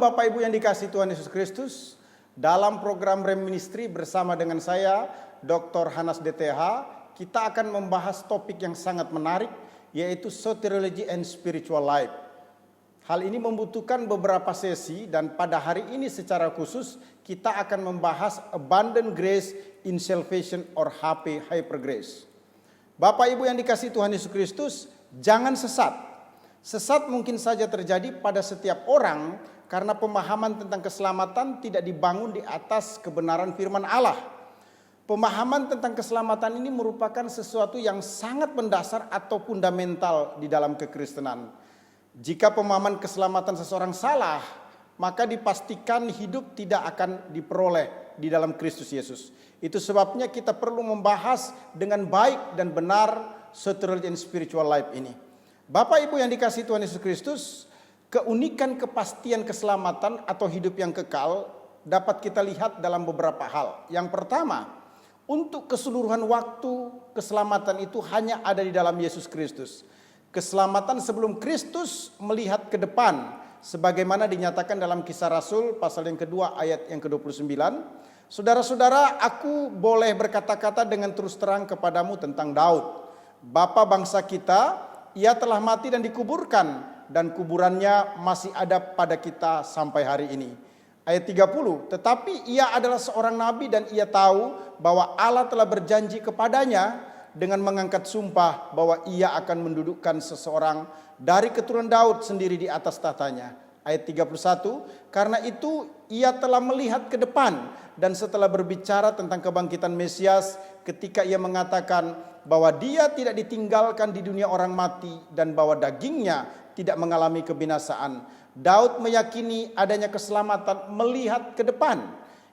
Bapak Ibu yang dikasihi Tuhan Yesus Kristus. Dalam program Rem Ministry bersama dengan saya, Dr. Hanas DTH, kita akan membahas topik yang sangat menarik, yaitu Soteriology and Spiritual Life. Hal ini membutuhkan beberapa sesi dan pada hari ini secara khusus kita akan membahas Abundant Grace in Salvation or HP, Hyper Grace. Bapak Ibu yang dikasihi Tuhan Yesus Kristus, jangan sesat. Sesat mungkin saja terjadi pada setiap orang karena pemahaman tentang keselamatan tidak dibangun di atas kebenaran firman Allah. Pemahaman tentang keselamatan ini merupakan sesuatu yang sangat mendasar atau fundamental di dalam kekristenan. Jika pemahaman keselamatan seseorang salah, maka dipastikan hidup tidak akan diperoleh di dalam Kristus Yesus. Itu sebabnya kita perlu membahas dengan baik dan benar Soteriology and Spiritual Life ini. Bapak Ibu yang dikasihi Tuhan Yesus Kristus, keunikan kepastian keselamatan atau hidup yang kekal dapat kita lihat dalam beberapa hal. Yang pertama, untuk keseluruhan waktu keselamatan itu hanya ada di dalam Yesus Kristus. Keselamatan sebelum Kristus melihat ke depan, sebagaimana dinyatakan dalam Kisah Rasul pasal yang kedua ayat yang ke-29. Saudara-saudara, aku boleh berkata-kata dengan terus terang kepadamu tentang Daud. Bapa bangsa kita, ia telah mati dan dikuburkan, dan kuburannya masih ada pada kita sampai hari ini. Ayat 30, tetapi ia adalah seorang nabi dan ia tahu bahwa Allah telah berjanji kepadanya dengan mengangkat sumpah bahwa ia akan mendudukkan seseorang dari keturunan Daud sendiri di atas tahtanya. Ayat 31, karena itu ia telah melihat ke depan dan setelah berbicara tentang kebangkitan Mesias ketika ia mengatakan bahwa dia tidak ditinggalkan di dunia orang mati dan bahwa dagingnya tidak mengalami kebinasaan. Daud meyakini adanya keselamatan melihat ke depan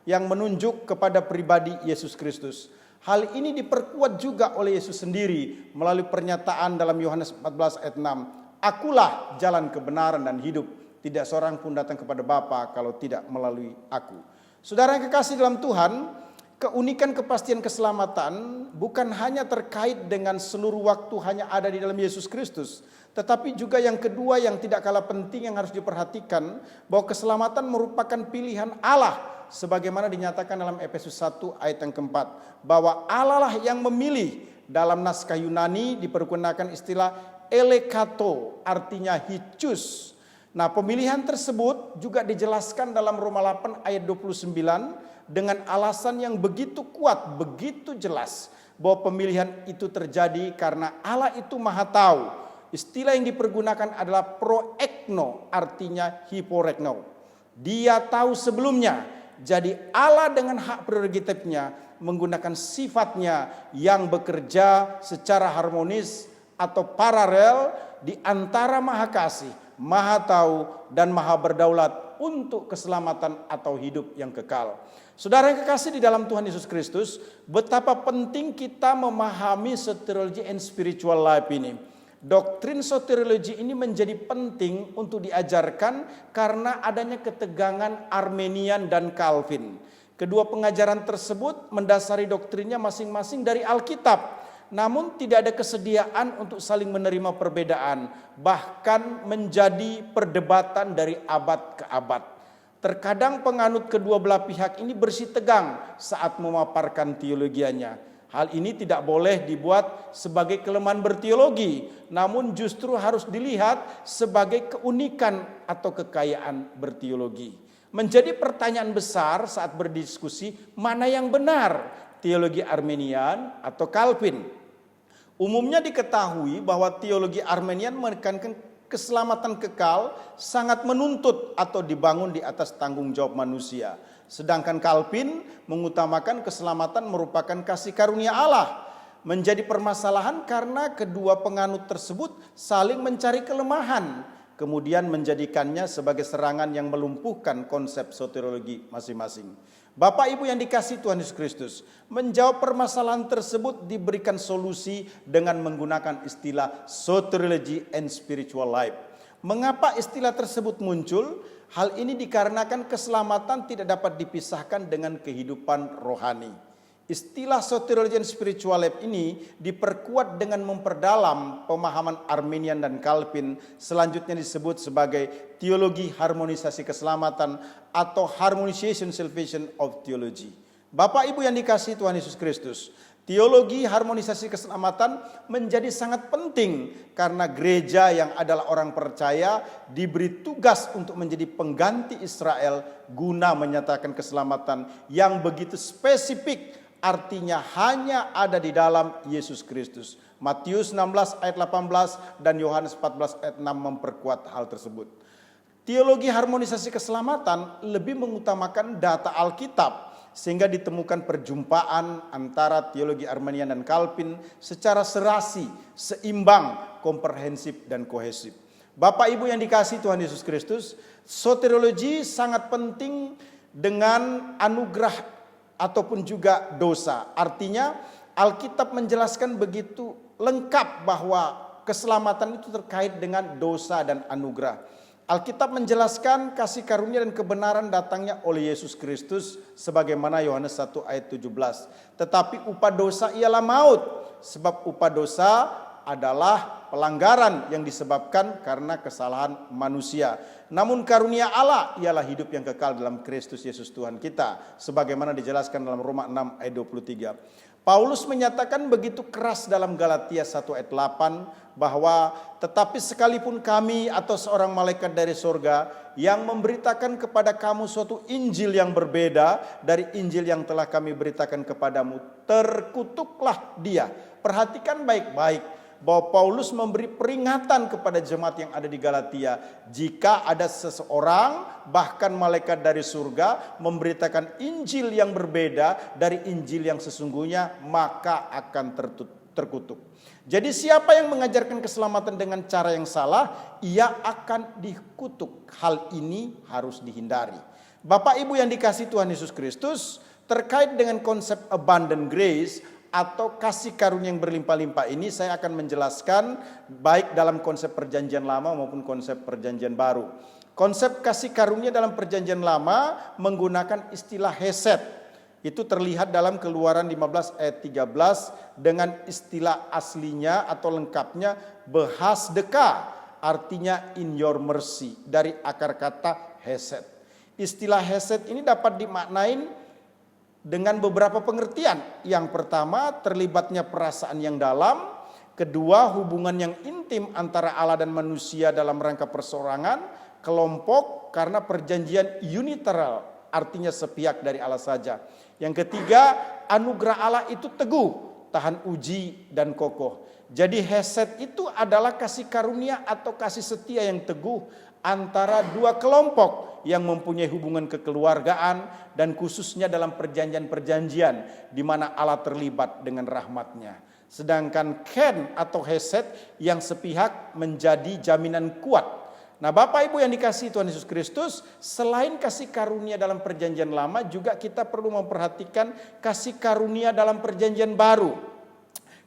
yang menunjuk kepada pribadi Yesus Kristus. Hal ini diperkuat juga oleh Yesus sendiri melalui pernyataan dalam Yohanes 14 ayat 6. Akulah jalan kebenaran dan hidup. Tidak seorang pun datang kepada Bapa kalau tidak melalui aku. Saudara yang kekasih dalam Tuhan, keunikan kepastian keselamatan bukan hanya terkait dengan seluruh waktu hanya ada di dalam Yesus Kristus. Tetapi juga yang kedua yang tidak kalah penting yang harus diperhatikan, bahwa keselamatan merupakan pilihan Allah sebagaimana dinyatakan dalam Efesus 1 ayat yang keempat, bahwa Allah lah yang memilih. Dalam naskah Yunani dipergunakan istilah elekato, artinya hicus. Nah, pemilihan tersebut juga dijelaskan dalam Roma 8 ayat 29 dengan alasan yang begitu kuat, begitu jelas bahwa pemilihan itu terjadi karena Allah itu Maha Tahu. Istilah yang dipergunakan adalah proekno, artinya hiporekno. Dia tahu sebelumnya. Jadi Allah dengan hak prerogatifnya menggunakan sifatnya yang bekerja secara harmonis atau paralel di antara Maha Kasih, Maha Tahu, dan Maha Berdaulat untuk keselamatan atau hidup yang kekal. Saudara yang kekasih di dalam Tuhan Yesus Kristus, betapa penting kita memahami Soteriology and Spiritual Life ini. Doktrin soteriologi ini menjadi penting untuk diajarkan karena adanya ketegangan Armenian dan Calvin. Kedua pengajaran tersebut mendasari doktrinnya masing-masing dari Alkitab. Namun tidak ada kesediaan untuk saling menerima perbedaan. Bahkan menjadi perdebatan dari abad ke abad. Terkadang penganut kedua belah pihak ini bersitegang saat memaparkan teologianya. Hal ini tidak boleh dibuat sebagai kelemahan berteologi, namun justru harus dilihat sebagai keunikan atau kekayaan berteologi. Menjadi pertanyaan besar saat berdiskusi mana yang benar, teologi Armenian atau Calvin. Umumnya diketahui bahwa teologi Armenian menekankan keselamatan kekal sangat menuntut atau dibangun di atas tanggung jawab manusia. Sedangkan Calvin mengutamakan keselamatan merupakan kasih karunia Allah. Menjadi permasalahan karena kedua penganut tersebut saling mencari kelemahan. Kemudian menjadikannya sebagai serangan yang melumpuhkan konsep soteriologi masing-masing. Bapak Ibu yang dikasihi Tuhan Yesus Kristus, menjawab permasalahan tersebut diberikan solusi dengan menggunakan istilah Soteriology and Spiritual Life. Mengapa istilah tersebut muncul? Hal ini dikarenakan keselamatan tidak dapat dipisahkan dengan kehidupan rohani. Istilah soteriologi and spiritual life ini diperkuat dengan memperdalam pemahaman Arminian dan Calvin, selanjutnya disebut sebagai teologi harmonisasi keselamatan atau harmonization salvation of theology. Bapak Ibu yang dikasihi Tuhan Yesus Kristus, teologi harmonisasi keselamatan menjadi sangat penting karena gereja yang adalah orang percaya diberi tugas untuk menjadi pengganti Israel guna menyatakan keselamatan yang begitu spesifik, artinya hanya ada di dalam Yesus Kristus. Matius 16 ayat 18 dan Yohanes 14 ayat 6 memperkuat hal tersebut. Teologi harmonisasi keselamatan lebih mengutamakan data Alkitab, sehingga ditemukan perjumpaan antara teologi Arminian dan Calvin secara serasi, seimbang, komprehensif, dan kohesif. Bapak Ibu yang dikasihi Tuhan Yesus Kristus, soteriologi sangat penting dengan anugerah ataupun juga dosa. Artinya Alkitab menjelaskan begitu lengkap bahwa keselamatan itu terkait dengan dosa dan anugerah. Alkitab menjelaskan kasih karunia dan kebenaran datangnya oleh Yesus Kristus sebagaimana Yohanes 1 ayat 17. Tetapi upah dosa ialah maut, sebab upah dosa adalah pelanggaran yang disebabkan karena kesalahan manusia. Namun karunia Allah ialah hidup yang kekal dalam Kristus Yesus Tuhan kita, sebagaimana dijelaskan dalam Roma 6 ayat 23. Paulus menyatakan begitu keras dalam Galatia 1 ayat 8 bahwa tetapi sekalipun kami atau seorang malaikat dari sorga yang memberitakan kepada kamu suatu Injil yang berbeda dari Injil yang telah kami beritakan kepadamu, terkutuklah dia. Perhatikan baik-baik bahwa Paulus memberi peringatan kepada jemaat yang ada di Galatia. Jika ada seseorang, bahkan malaikat dari surga, memberitakan Injil yang berbeda dari Injil yang sesungguhnya, maka akan terkutuk. Jadi siapa yang mengajarkan keselamatan dengan cara yang salah, ia akan dikutuk. Hal ini harus dihindari. Bapak Ibu yang dikasihi Tuhan Yesus Kristus, terkait dengan konsep abundant grace, atau kasih karunia yang berlimpah-limpah ini saya akan menjelaskan baik dalam konsep perjanjian lama maupun konsep perjanjian baru. Konsep kasih karunia dalam perjanjian lama menggunakan istilah hesed. Itu terlihat dalam Keluaran 15 ayat 13 dengan istilah aslinya atau lengkapnya behasdeka, artinya in your mercy, dari akar kata hesed. Istilah hesed ini dapat dimaknain dengan beberapa pengertian. Yang pertama, terlibatnya perasaan yang dalam. Kedua, hubungan yang intim antara Allah dan manusia dalam rangka perseorangan. Kelompok karena perjanjian unilateral, artinya sepihak dari Allah saja. Yang ketiga, anugerah Allah itu teguh, tahan uji dan kokoh. Jadi hesed itu adalah kasih karunia atau kasih setia yang teguh antara dua kelompok yang mempunyai hubungan kekeluargaan dan khususnya dalam perjanjian-perjanjian di mana Allah terlibat dengan rahmatnya. Sedangkan ken atau hesed yang sepihak menjadi jaminan kuat. Nah Bapak Ibu yang dikasihi Tuhan Yesus Kristus, selain kasih karunia dalam perjanjian lama juga kita perlu memperhatikan kasih karunia dalam perjanjian baru.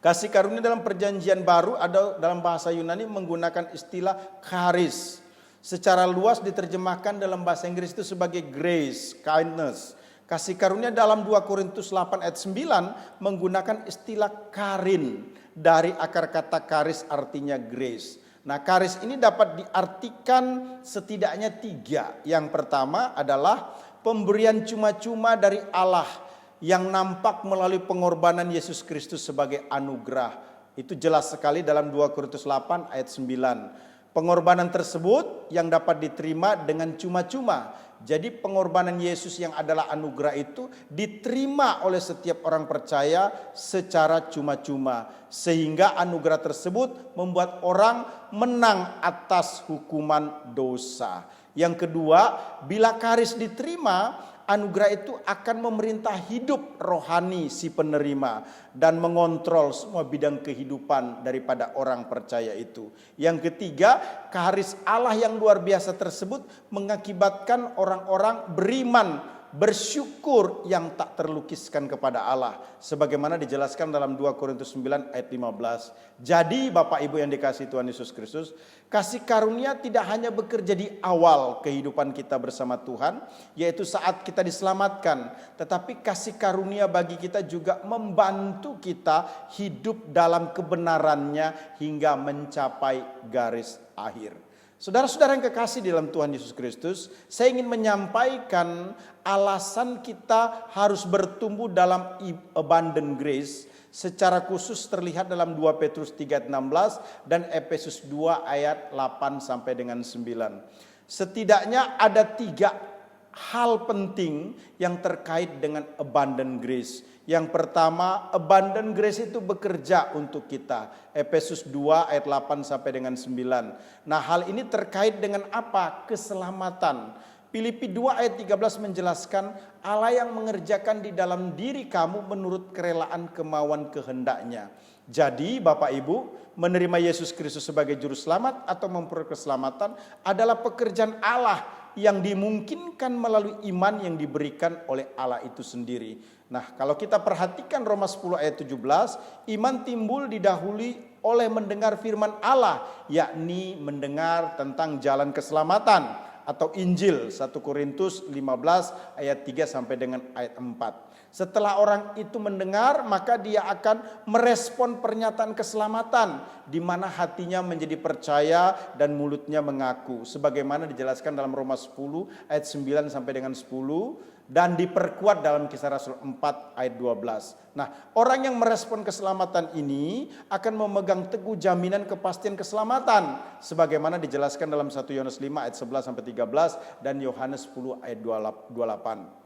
Kasih karunia dalam perjanjian baru ada dalam bahasa Yunani menggunakan istilah charis. Secara luas diterjemahkan dalam bahasa Inggris itu sebagai grace, kindness. Kasih karunia dalam 2 Korintus 8 ayat 9 menggunakan istilah karin. Dari akar kata karis artinya grace. Nah karis ini dapat diartikan setidaknya 3. Yang pertama adalah pemberian cuma-cuma dari Allah yang nampak melalui pengorbanan Yesus Kristus sebagai anugerah. Itu jelas sekali dalam 2 Korintus 8 ayat 9. Pengorbanan tersebut yang dapat diterima dengan cuma-cuma. Jadi pengorbanan Yesus yang adalah anugerah itu diterima oleh setiap orang percaya secara cuma-cuma. Sehingga anugerah tersebut membuat orang menang atas hukuman dosa. Yang kedua, bila karis diterima, anugerah itu akan memerintah hidup rohani si penerima dan mengontrol semua bidang kehidupan daripada orang percaya itu. Yang ketiga, karis Allah yang luar biasa tersebut mengakibatkan orang-orang beriman bersyukur yang tak terlukiskan kepada Allah. Sebagaimana dijelaskan dalam 2 Korintus 9 ayat 15. Jadi Bapak Ibu yang dikasihi Tuhan Yesus Kristus, kasih karunia tidak hanya bekerja di awal kehidupan kita bersama Tuhan, yaitu saat kita diselamatkan. Tetapi kasih karunia bagi kita juga membantu kita hidup dalam kebenarannya hingga mencapai garis akhir. Saudara-saudara yang kekasih di dalam Tuhan Yesus Kristus, saya ingin menyampaikan alasan kita harus bertumbuh dalam abundant grace secara khusus terlihat dalam 2 Petrus 3 ayat 16 dan Efesus 2 ayat 8 sampai dengan 9. Setidaknya ada 3 hal penting yang terkait dengan abundant grace. Yang pertama, abundant grace itu bekerja untuk kita. Efesus 2 ayat 8 sampai dengan 9. Nah, hal ini terkait dengan apa? Keselamatan. Filipi 2 ayat 13 menjelaskan Allah yang mengerjakan di dalam diri kamu menurut kerelaan kemauan kehendaknya. Jadi Bapak Ibu, menerima Yesus Kristus sebagai juru selamat atau memperoleh keselamatan adalah pekerjaan Allah yang dimungkinkan melalui iman yang diberikan oleh Allah itu sendiri. Nah, kalau kita perhatikan Roma 10 ayat 17, iman timbul didahului oleh mendengar firman Allah, yakni mendengar tentang jalan keselamatan atau Injil. 1 Korintus 15 ayat 3 sampai dengan ayat 4. Setelah orang itu mendengar, maka dia akan merespon pernyataan keselamatan, di mana hatinya menjadi percaya dan mulutnya mengaku. Sebagaimana dijelaskan dalam Roma 10 ayat 9 sampai dengan 10 dan diperkuat dalam Kisah Rasul 4 ayat 12. Nah, orang yang merespon keselamatan ini akan memegang teguh jaminan kepastian keselamatan. Sebagaimana dijelaskan dalam 1 Yohanes 5 ayat 11 sampai 13 dan Yohanes 10 ayat 28.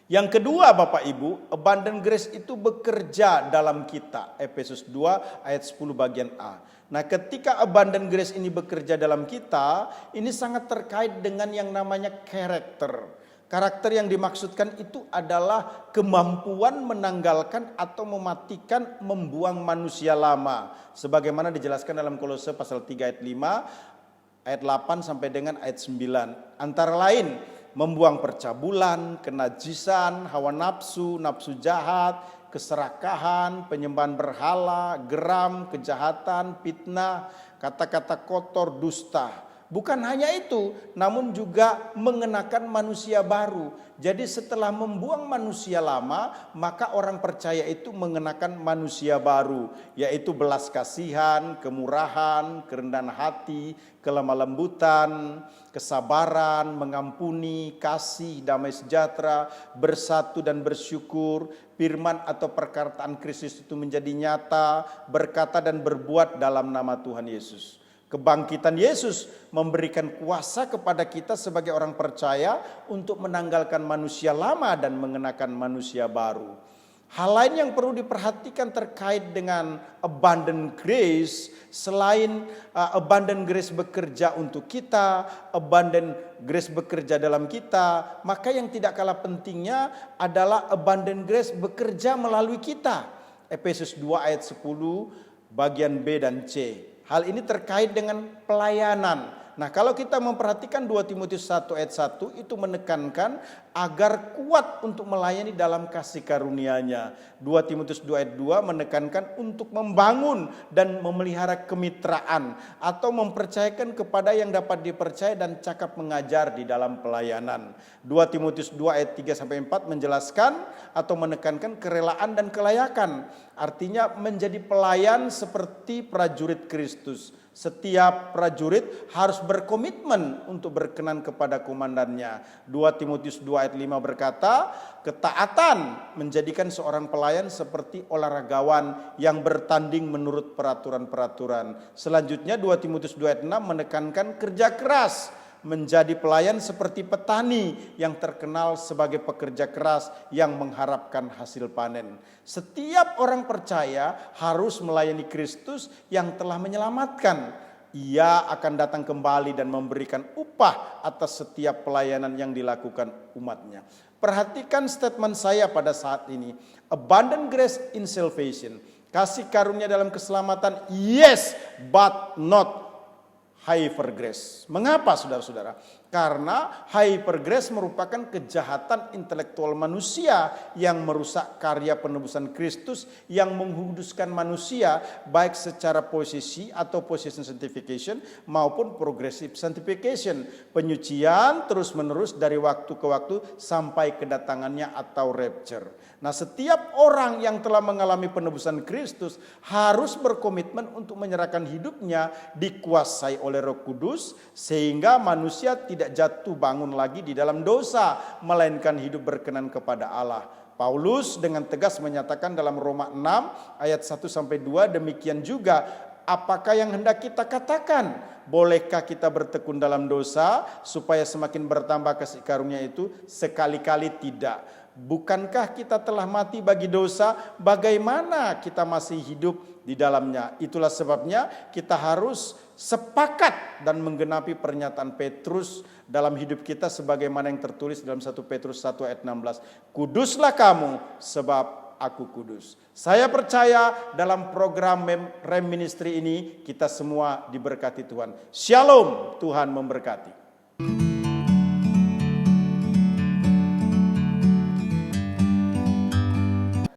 Yang kedua Bapak Ibu, abundant grace itu bekerja dalam kita. Efesus 2 ayat 10 bagian A. Nah, ketika abundant grace ini bekerja dalam kita, ini sangat terkait dengan yang namanya karakter. Karakter yang dimaksudkan itu adalah kemampuan menanggalkan atau mematikan, membuang manusia lama. Sebagaimana dijelaskan dalam Kolose pasal 3 ayat 5, ayat 8 sampai dengan ayat 9. Antara lain, membuang percabulan, kenajisan, hawa nafsu, nafsu jahat, keserakahan, penyembahan berhala, geram, kejahatan, fitnah, kata-kata kotor, dusta. Bukan hanya itu, namun juga mengenakan manusia baru. Jadi setelah membuang manusia lama, maka orang percaya itu mengenakan manusia baru, yaitu belas kasihan, kemurahan, kerendahan hati, kelemah lembutan, kesabaran, mengampuni, kasih, damai sejahtera, bersatu dan bersyukur, firman atau perkataan Kristus itu menjadi nyata, berkata dan berbuat dalam nama Tuhan Yesus. Kebangkitan Yesus memberikan kuasa kepada kita sebagai orang percaya untuk menanggalkan manusia lama dan mengenakan manusia baru. Hal lain yang perlu diperhatikan terkait dengan abundant grace, selain abundant grace bekerja untuk kita, abundant grace bekerja dalam kita, maka yang tidak kalah pentingnya adalah abundant grace bekerja melalui kita. Efesus 2 ayat 10 bagian B dan C. Hal ini terkait dengan pelayanan. Nah, kalau kita memperhatikan 2 Timotius 1 ayat 1 itu menekankan agar kuat untuk melayani dalam kasih karunia-Nya. 2 Timotius 2 ayat 2 menekankan untuk membangun dan memelihara kemitraan atau mempercayakan kepada yang dapat dipercaya dan cakap mengajar di dalam pelayanan. 2 Timotius 2 ayat 3 sampai 4 menjelaskan atau menekankan kerelaan dan kelayakan. Artinya menjadi pelayan seperti prajurit Kristus. Setiap prajurit harus berkomitmen untuk berkenan kepada komandannya. 2 Timotius 2 ayat 5 berkata, ketaatan menjadikan seorang pelayan seperti olahragawan yang bertanding menurut peraturan-peraturan. Selanjutnya 2 Timotius 2 ayat 6 menekankan kerja keras. Menjadi pelayan seperti petani yang terkenal sebagai pekerja keras yang mengharapkan hasil panen. Setiap orang percaya harus melayani Kristus yang telah menyelamatkan. Ia akan datang kembali dan memberikan upah atas setiap pelayanan yang dilakukan umatnya. Perhatikan statement saya pada saat ini. Abundant grace in salvation. Kasih karunia dalam keselamatan, yes, but not hyper grace. Mengapa saudara-saudara? Karena hypergrace merupakan kejahatan intelektual manusia yang merusak karya penebusan Kristus yang menghuduskan manusia baik secara posisi atau position sanctification maupun progressive sanctification. Penyucian terus-menerus dari waktu ke waktu sampai kedatangannya atau rapture. Nah, setiap orang yang telah mengalami penebusan Kristus harus berkomitmen untuk menyerahkan hidupnya dikuasai oleh Roh Kudus sehingga manusia tidak jatuh bangun lagi di dalam dosa, melainkan hidup berkenan kepada Allah. Paulus dengan tegas menyatakan dalam Roma 6 ayat 1-2, demikian juga apakah yang hendak kita katakan? Bolehkah kita bertekun dalam dosa supaya semakin bertambah kasih karunia itu? Sekali-kali tidak. Bukankah kita telah mati bagi dosa? Bagaimana kita masih hidup di dalamnya? Itulah sebabnya kita harus sepakat dan menggenapi pernyataan Petrus dalam hidup kita sebagaimana yang tertulis dalam 1 Petrus 1 ayat 16. Kuduslah kamu sebab aku kudus. Saya percaya dalam program Rem Ministry ini kita semua diberkati Tuhan. Shalom, Tuhan memberkati.